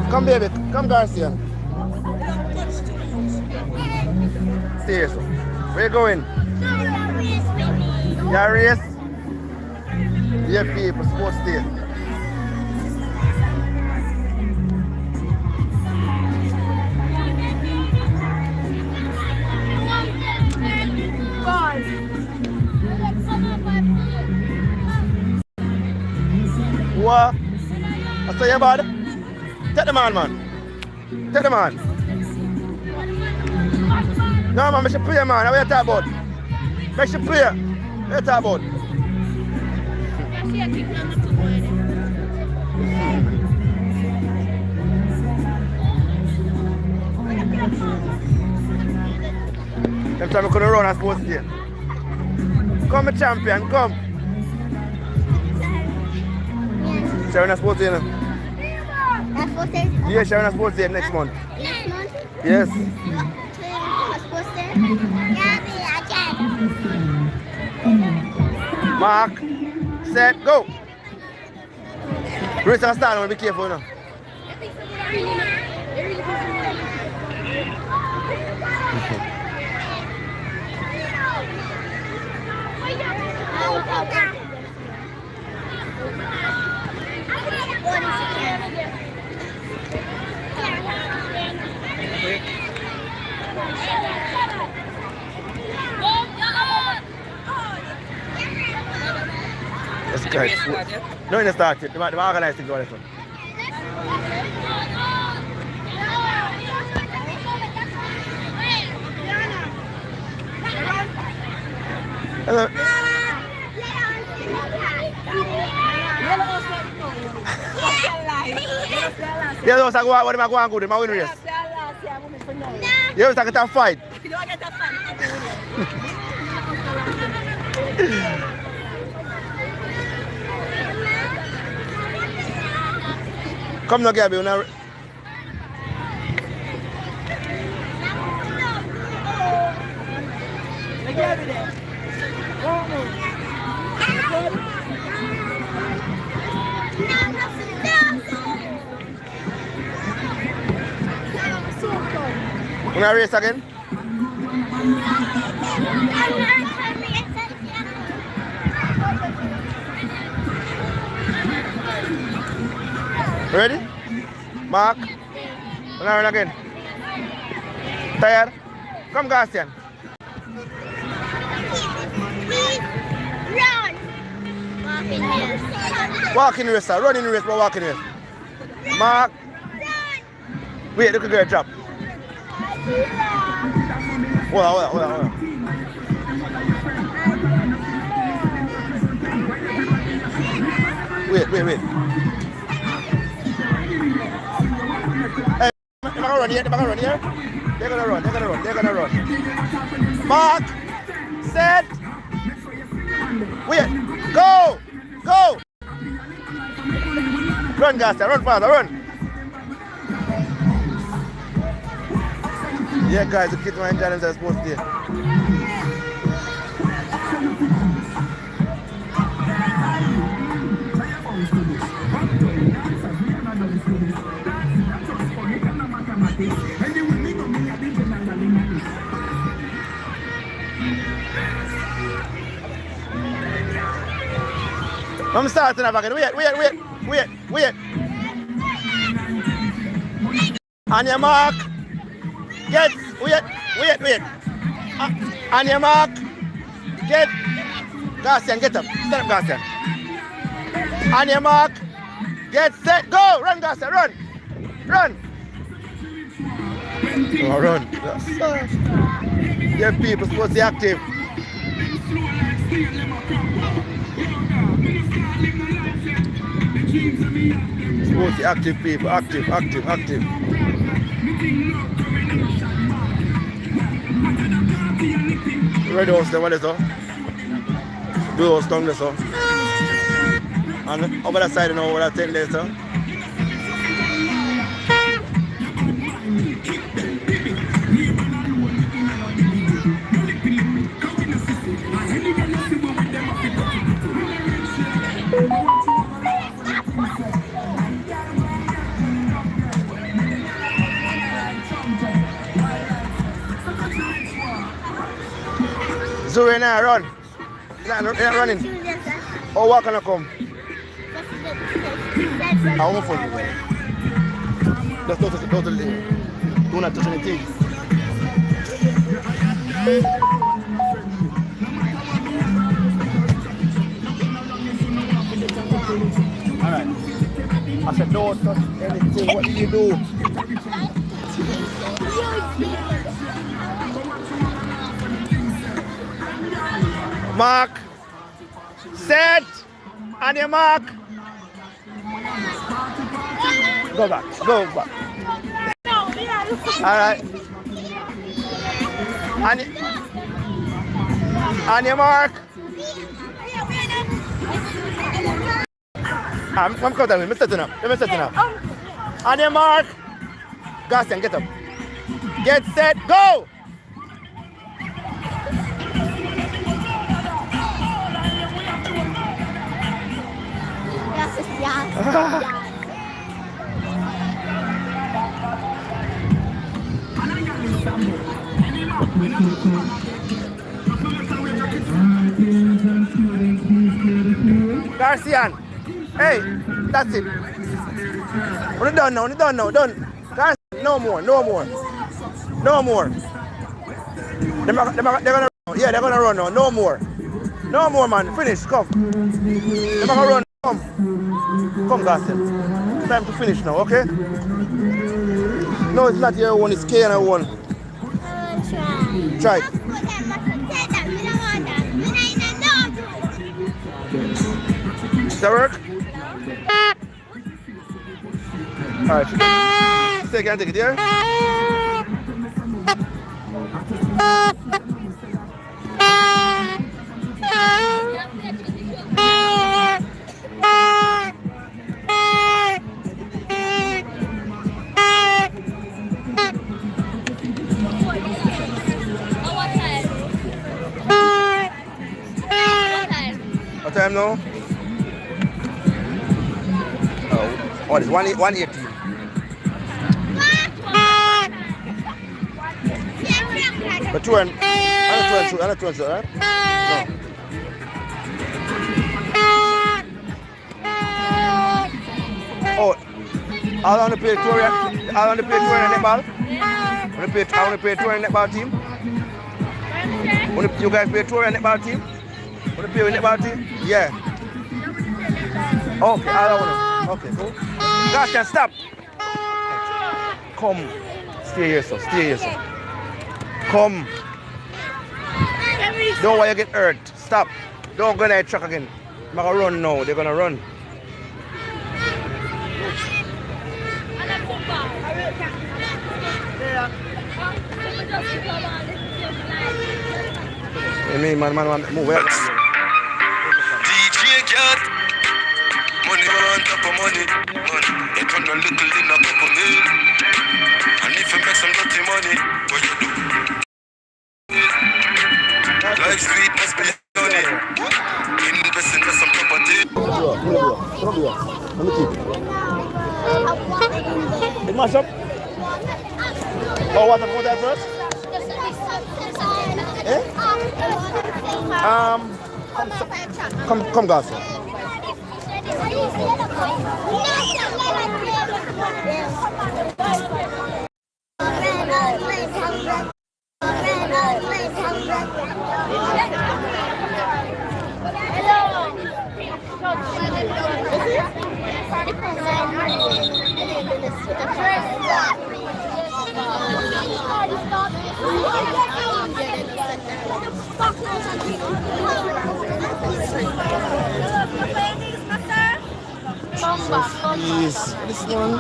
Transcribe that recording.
Come, baby. Come, Garcia. Stay. Where you going? You're race? Yeah, people. Sports day. What? I say you bad? Take the man, man. Take the man. No, man, I should pray, man. What are you talking about? I should pray. What are you talking about? Next time I could run a sports day. Come, champion, come. Sharon a sports day now. Yeah, Sharon a sports day next month. Next month? Yes. Mark, set, go. Race and start, be careful now. Let's go. No, it's started. They organize to go this one. Hello. Yeah, those are what am I going to do? My win race. You have to fight. Come now, Gabby. You want to race again? Ready? Mark? You want to run again? Tired? Come, Garcian. Run! Walking race. Walking race, sir. Running race, but walking race. Mark? Wait, look at the girl drop. Hold on. Wait. Hey, they're gonna run here. They're gonna run. Mark, set, wait, go. Run, guys, run faster, run. Yeah, guys, the kids are enjoying their sports day. I'm starting up again. Wait. On your mark. Get. Wait. On your mark. Get. Garcian, get up. Stand up, Garcian. On your mark. Get set. Go. Run, Garcian. Run. Oh, run. Yeah, people supposed to be active. Supposed to be active, people. Active. Red house, what is that? Blue house down there, so. And over that side, over that tent there, so. Zuri now run. You're not running. Oh, what can I come? I won't for you. Just don't do not touch anything. Alright. I said don't touch anything. What did you do? Mark. Set. On your mark. Go back. Go back. Alright. On your mark. I'm coming down. Let me setting up. On your mark. Gaston, get up. Get set. Go. Garcian, hey, that's it. We're done now, done. Garcian, no more. They're gonna run. Yeah, they're gonna run now. No more, man. Finish, come. They're gonna run. Come, Garcian. Time to finish now, okay? No, it's not your one. It's K and I one. Try. Does that work? Alright, stay again, take it here. What time now? What is 180? But two and two, right? No. Oh, I want to play tour in netball. I want to play tour in netball team. You guys play tour in netball team? Want to play with netball team? Yeah. Okay, I don't want to. Okay, cool. Gosh, can stop. Come. Stay here, sir. Come. Don't want you get hurt. Stop. Don't go that truck again. I'm gonna run now. They're gonna run. Hey, man, move out. DJ Cat. Money on top of money. They turn a little in a cup of milk. And if you make some dirty money, what you do? Life sweet must be money. Invest in some property. Let me keep it. Mash up. Oh, what about that first? Eh? Come, guys. Yes, this one.